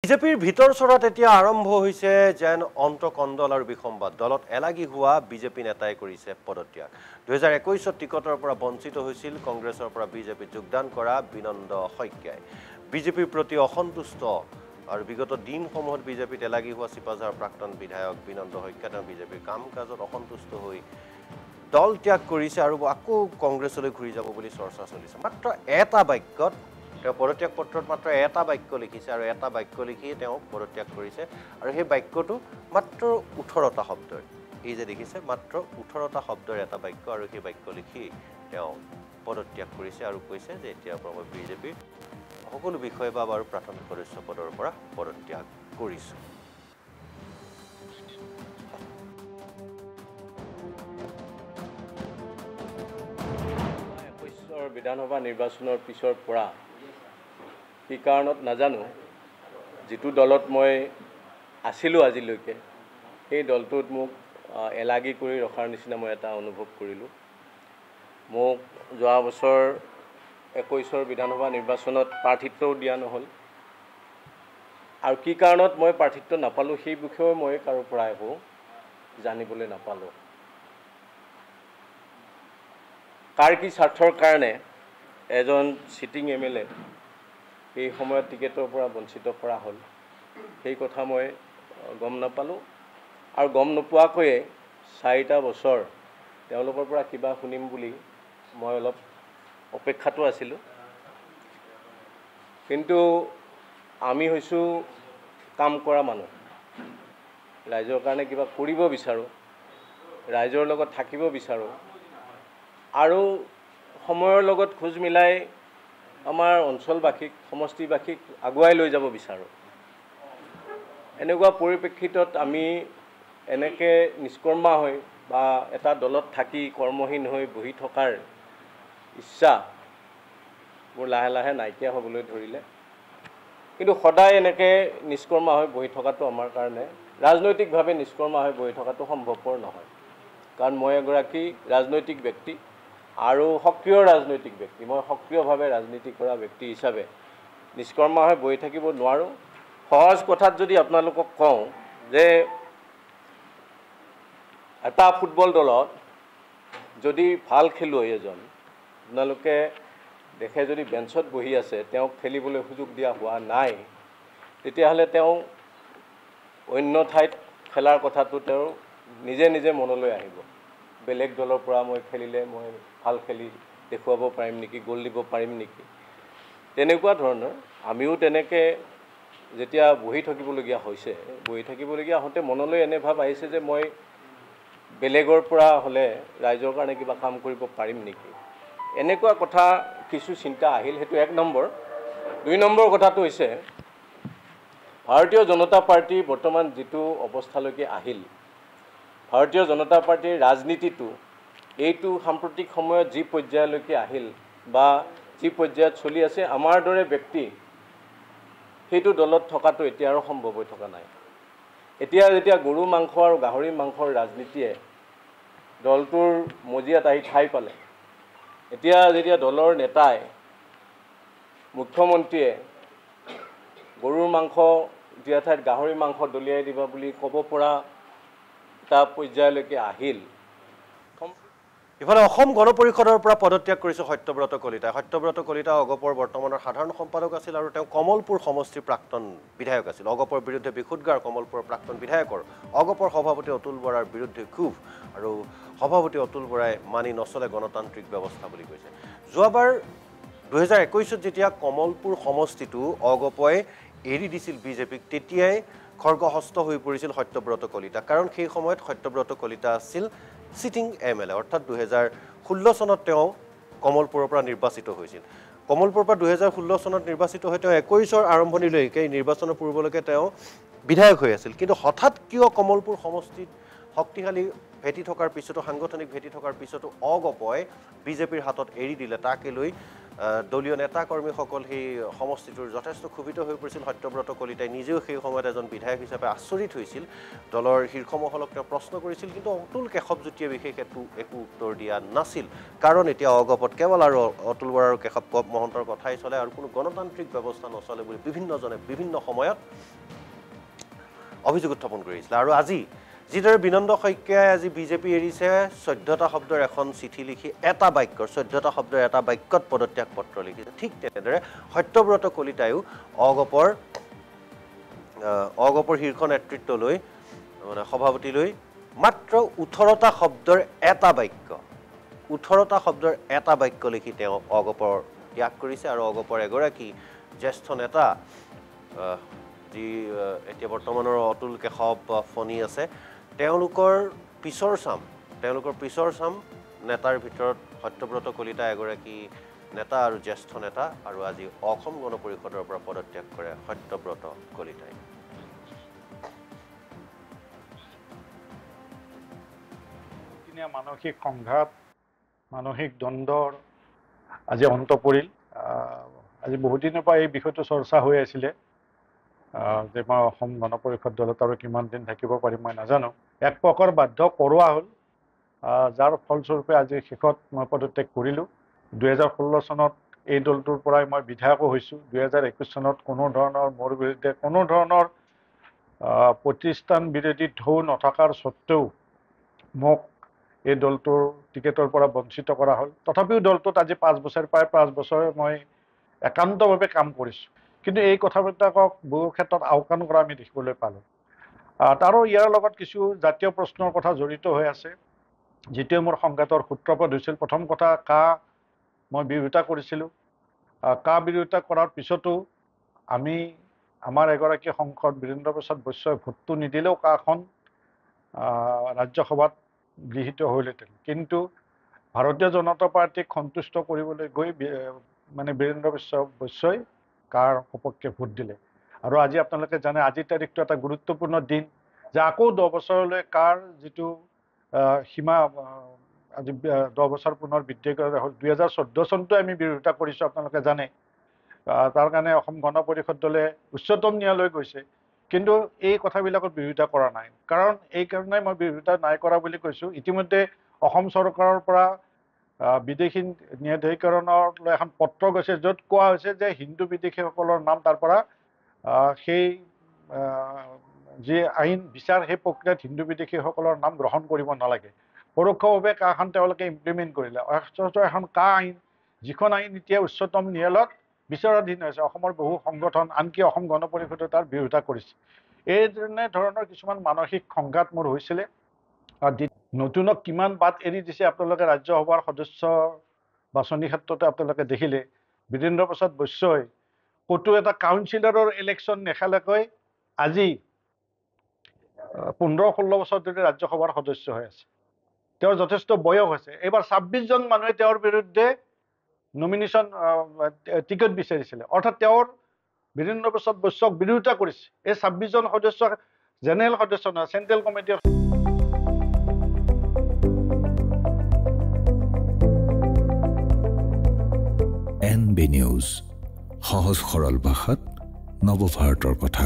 বিজেপিৰ ভিতৰ চৰত এতিয়া আৰম্ভ হৈছে যেন অন্তকণ্ডল আৰু বিসম্বাদ দলত এলাগি হোৱা বিজেপি নেতাই কৰিছে পদত্যাগ 2021 টিকটৰ পৰা বঞ্চিত হৈছিল কংগ্ৰেছৰ পৰা বিজেপি যোগদান কৰা বিনন্দ শইকীয়াই বিজেপিৰ প্ৰতি অসন্তুষ্ট আৰু বিগত দিনসমূহত বিজেপিত এলাগি হোৱা চিপাঝাৰৰ প্ৰাক্তন বিধায়ক বিনন্দ শইকীয়া তেওঁ বিজেপিৰ কাম-কাজত অসন্তুষ্ট হৈ দল ত্যাগ কৰিছে আৰু আকৌ কংগ্ৰেছলৈ ঘূৰি যাব বুলি চৰ্চা চলিছে মাত্ৰ এটা বাক্যত তেওঁ পদত্যাগ পত্ৰত মাত্ৰ এটা বাক্য লিখিছে আৰু এটা বাক্য লিখি তেওঁ পদত্যাগ কৰিছে আৰু সেই বাক্যটো মাত্ৰ 18টা শব্দৰ এই যে দেখিছে মাত্ৰ 18টা শব্দৰ এটা বাক্য আৰু সেই বাক্য লিখি তেওঁ পদত্যাগ কৰিছে আৰু কৈছে যে এতিয়া মই বিজেপিৰ সকলো বিষয় বা আৰু প্ৰাথমিক সদস্য পদৰ পৰা পদত্যাগ কৰিছো বিধানসভা নিৰ্বাচনৰ পিছৰ পৰা কি কাৰণত নাজানো যেটো দলত মই আছিলো আজিলৈকে সেই দলটোত মোক এলাগি কৰি ৰখাৰ নিচিনা মই এটা অনুভৱ কৰিলো মোক যোৱা বছৰ 21ৰ বিধানসভা নিৰ্বাচনত প্ৰাৰ্থিত্বও দিয়া নহল আৰু কি কাৰণত মই প্ৰাৰ্থিত্ব নাপালো সেই বিষয়ে মই কাৰো পৰা একো জানিবলৈ নাপালো কাৰ কি স্বাৰ্থৰ কাৰণে এজন সিটিং এমএলএ এই সময়ত টিকেটৰ পৰা বঞ্চিত কৰা হ'ল সেই কথা মই গম নাপালো আৰু গম নোপোৱাকৈয়ে 4টা বছৰ তেওঁলোকৰ পৰা কিবা শুনিম বুলি মই অলপ অপেক্ষাটো আছিলো কিন্তু আমি হৈছো কাম কৰা মানুহ ৰাইজৰ কাৰণে কিবা কৰিব বিচাৰো ৰাইজৰ লগত থাকিব বিচাৰো আৰু সময়ৰ লগত খোজ মিলাই আমাৰ অঞ্চলবাসীক সমষ্টিবাসীক আগুৱাই লৈ যাব বিচাৰো এনেকুৱা পৰিপ্ৰেক্ষিতত আমি এনেকে নিষ্কৰ্মা হৈ বা এটা দলত থাকি কৰ্মহীন হৈ বহি থকাৰ ইচ্ছা মোৰ লাহে লাহে নাইকিয়া হ'বলৈ ধৰিলে কিন্তু সদায় এনেকে নিষ্কৰ্মা হৈ বহি থকাটো আমাৰ কাৰণে ৰাজনৈতিকভাৱে নিষ্কৰ্মা হৈ বহি থকাটো সম্ভৱপৰ নহয় কাৰণ মই এগৰাকী ৰাজনৈতিক ব্যক্তি আৰু সক্ৰিয় ৰাজনৈতিক ব্যক্তি মই সক্ৰিয়ভাৱে ৰাজনীতি কৰা ব্যক্তি হিচাপে নিষ্কৰ্মা হৈ বহি থাকিব নোৱাৰো সহজ কথাত যদি আপোনালোকক কওঁ যে এটা ফুটবল দলত যদি ভাল খেলুৱৈ এজন আপোনালোকে দেখে যদি বেঞ্চত বহি আছে তেওঁক খেলিবলৈ সুযোগ দিয়া হোৱা নাই তেতিয়াহ'লে তেওঁ অন্য ঠাইত খেলাৰ কথাটো তেওঁ নিজে নিজে মনলৈ আহিব বেলেগ দলৰ পৰা মই খেলিলে মই ভাল খেলি দেখুৱাব পাৰিম নেকি গোল দিব পাৰিম নেকি তেনেকুৱা ধৰণৰ আমিও তেনেকে যেতিয়া বহি থাকিবলগীয়া হৈছে বহি থাকিবলগীয়া হতে মনলৈ এনে ভাব আহিছে যে মই বেলেগৰ পৰা হলে ৰাইজৰ কাৰণে কিবা কাম কৰিব পাৰিম নেকি এনেকুৱা কথা কিছু চিন্তা আহিল হেতু এক নম্বৰ দুই নম্বৰ কথাটো হৈছে ভাৰতীয় জনতা পাৰ্টি বৰ্তমান যেটো অৱস্থালৈকে আহিল ভাৰতীয় জনতা পাৰ্টিৰ ৰাজনীতিটো এইটো সাম্প্ৰতিক সময়ত যি পৰ্যায়লৈকে আহিল বা যি পৰ্যায়ত চলি আছে আমাৰ দৰে ব্যক্তি সেইটো দলত থকাটো এতিয়া আৰু সম্ভৱ হৈ থকা নাই এতিয়া যেতিয়া গৰু মাংস আৰু গাহৰি মাংসৰ ৰাজনীতিয়ে দলটোৰ মজিয়াত আহি ঠাই পালে এতিয়া যেতিয়া দলৰ নেতাই মুখ্যমন্ত্ৰীয়ে গৰুৰ মাংস দিয়া ঠাইত গাহৰি মাংস দলিয়াই দিবা বুলি ক'ব পৰা এটা পৰ্যায়লৈকে আহিল ইফালে অসম গণ পৰিষদৰ পৰা পদত্যাগ কৰিছে সত্যব্ৰত কলিতা অগপৰ বৰ্তমানৰ সাধাৰণ সম্পাদক আছিল আৰু তেওঁ কমলপুৰ সমষ্টিৰ প্ৰাক্তন বিধায়ক আছিল অগপৰ বিৰুদ্ধে বিখুদগাৰ কমলপুৰৰ প্ৰাক্তন বিধায়কৰ অগপৰ সভাপতি অতুল বৰাৰ বিৰুদ্ধে ক্ষোভ আৰু সভাপতি অতুল বৰাই মানি নচলে গণতান্ত্ৰিক ব্যৱস্থা বুলি কৈছে যোৱাবাৰ 2021 যেতিয়া কমলপুৰ সমষ্টিটো অগপই এৰি দিছিল বিজেপিক তেতিয়াই খৰ্গহস্ত হৈ পৰিছিল সত্যব্ৰত কলিতা কাৰণ সেই সময়ত সত্যব্ৰত কলিতা আছিল সিটিং এমএলএ অৰ্থাৎ 2016 চনত তেওঁ কমলপুৰৰ পৰা নিৰ্বাচিত হৈছিল কমলপুৰৰ পৰা 2016 চনত নিৰ্বাচিত হৈ তেওঁ 21ৰ আৰম্ভণিলৈকে নিৰ্বাচনৰ পূৰ্বলৈকে তেওঁ বিধায়ক হৈ আছিল কিন্তু হঠাৎ কিয় কমলপুৰ সমষ্টিত শক্তিশালী ভেটি থকাৰ পিছতো সাংগঠনিক ভেটি থকাৰ পিছতো অগপই বিজেপিৰ হাতত এৰি দিলে তাকে লৈ দলীয় নেতা কৰ্মীসকল সেই সমষ্টিটোৰ যথেষ্ট ক্ষোভিত হৈ পৰিছিল সত্যব্ৰত কলিতাই নিজেও সেই সময়ত এজন বিধায়ক হিচাপে আচৰিত হৈছিল দলৰ শীৰ্ষমহলক তেওঁ প্ৰশ্ন কৰিছিল কিন্তু অতুল কেশৱজ্যোতিয়ে বিশেষ একো উত্তৰ দিয়া নাছিল কাৰণ এতিয়া অগপত কেৱল আৰু অতুল বৰা আৰু কেশৱ মহন্তৰ কথাই চলে আৰু কোনো গণতান্ত্ৰিক ব্যৱস্থা নচলে বুলি বিভিন্নজনে বিভিন্ন সময়ত অভিযোগ উত্থাপন কৰিছিল আৰু আজি যিদৰে বিনন্দ শইকীয়াই আজি বিজেপি এৰিছে 14টা শব্দৰ এখন চিঠি লিখি এটা বাক্যৰ 14টা শব্দৰ এটা বাক্যত পদত্যাগ পত্ৰ লিখিছে ঠিক তেনেদৰে সত্যব্ৰত কলিতায়ো অগপৰ শীৰ্ষ নেতৃত্ব লৈ মানে সভাপতি লৈ মাত্ৰ 18টা শব্দৰ এটা বাক্য 18টা শব্দৰ এটা বাক্য লিখি তেওঁ অগপৰ ত্যাগ কৰিছে আৰু অগপৰ এগৰাকী জ্যেষ্ঠ নেতা যি এতিয়া বৰ্তমানৰ অতুল কেশৱ ফণি আছে তেওঁলোকৰ পিছৰ চাম নেতাৰ ভিতৰত সত্যব্ৰত কলিতা এগৰাকী নেতা আৰু জ্যেষ্ঠ নেতা আৰু আজি অসম গণ পৰিষদৰ পৰা পদত্যাগ কৰে সত্যব্ৰত কলিতাই মানসিক সংঘাত মানসিক দ্বন্দ্বৰ আজি অন্ত পৰিল আজি বহুত দিনৰ পৰা এই বিষয়টো চৰ্চা হৈ আছিলে যে মই অসম গণ পৰিষদ দলত আৰু কিমান দিন থাকিব পাৰিম মই নাজানো এক প্ৰকাৰ বাধ্য কৰোৱা হ'ল যাৰ ফলস্বৰূপে আজি শেষত মই পদত্যাগ কৰিলোঁ 2016 চনত এই দলটোৰ পৰাই মই বিধায়কো হৈছোঁ 2021 চনত কোনো ধৰণৰ মোৰ বিৰুদ্ধে কোনো ধৰণৰ প্ৰতিষ্ঠান বিৰোধী ঢৌ নথকাৰ স্বত্তেও মোক এই দলটোৰ টিকেটৰ পৰা বঞ্চিত কৰা হ'ল তথাপিও দলটোত আজি 5 বছৰ প্ৰায় 5 বছৰ মই একান্তভাৱে কাম কৰিছোঁ কিন্তু এই কথাবিলাকক বহু ক্ষেত্ৰত আওকাণ কৰা আমি দেখিবলৈ পালোঁ তাৰো ইয়াৰ লগত কিছু জাতীয় প্ৰশ্নৰ কথা জড়িত হৈ আছে যিটোৱে মোৰ সংঘাতৰ সূত্ৰপাত হৈছিল প্ৰথম কথা মই বিৰোধিতা কৰিছিলোঁ বিৰোধিতা কৰাৰ পিছতো আমাৰ এগৰাকী সংসদ বীৰেন্দ্ৰ প্ৰসাদ বৈশ্যই ভোটটো নিদিলেও কাখন ৰাজ্যসভাত গৃহীত হ'লহেঁতেন কিন্তু ভাৰতীয় জনতা পাৰ্টীক সন্তুষ্ট কৰিবলৈ গৈ মানে বীৰেন্দ্ৰ বৈশ্যই সপক্ষে ভোট দিলে আৰু আজি আপোনালোকে জানে আজিৰ তাৰিখটো এটা গুৰুত্বপূৰ্ণ দিন যে আকৌ 10 বছৰলৈ যিটো সীমা আজি 10 বছৰ পুনৰ বৃদ্ধি কৰা হ'ল 2014 চনটো আমি বিৰোধিতা কৰিছোঁ আপোনালোকে জানে তাৰ কাৰণে অসম গণ পৰিষদ দলে উচ্চতম ন্যায়ালয় গৈছে কিন্তু এই কথাবিলাকত বিৰোধিতা কৰা নাই কাৰণ এই কাৰণে মই বিৰোধিতা নাই কৰা বুলি কৈছোঁ ইতিমধ্যে অসম চৰকাৰৰ পৰা বিদেশী ন্যায়াধিকৰণলৈ এখন পত্ৰ গৈছে য'ত কোৱা হৈছে যে হিন্দু বিদেশীসকলৰ নাম তাৰ পৰা সেই যি আইন বিচাৰ সেই প্ৰক্ৰিয়াত হিন্দু বিদেশীসকলৰ নাম গ্ৰহণ কৰিব নালাগে পৰোক্ষভাৱে কাখন তেওঁলোকে ইমপ্লিমেণ্ট কৰিলে অথচ এখন আইন যিখন আইন এতিয়া উচ্চতম ন্যায়ালয়ত বিচাৰাধীন হৈছে অসমৰ বহু সংগঠন আনকি অসম গণ পৰিষদে তাৰ বিৰোধিতা কৰিছে এই ধৰণৰ কিছুমান মানসিক সংঘাত মোৰ হৈছিলে নতুনক কিমান বাট এৰি দিছে আপোনালোকে ৰাজ্যসভাৰ সদস্য বাছনি ক্ষেত্ৰতে আপোনালোকে দেখিলে বীৰেন্দ্ৰ প্ৰসাদ বৈশ্যই ক'তো এটা কাউন্সিলৰৰ ইলেকশ্যন নেখেলাকৈ আজি 15-16 বছৰ ধৰি ৰাজ্যসভাৰ সদস্য হৈ আছে তেওঁৰ যথেষ্ট বয়স হৈছে এইবাৰ 26 জন মানুহে তেওঁৰ বিৰুদ্ধে নমিনেশ্যন টিকট বিচাৰিছিলে অৰ্থাৎ তেওঁৰ বীৰেন্দ্ৰ প্ৰসাদ বৈশ্যক বিৰোধিতা কৰিছে এই 26 জন সদস্য জেনেৰেল সদস্য নহয় চেণ্ট্ৰেল কমিটিৰ NB নিউজ সহজ সৰল ভাষাত নৱভাৰতৰ কথা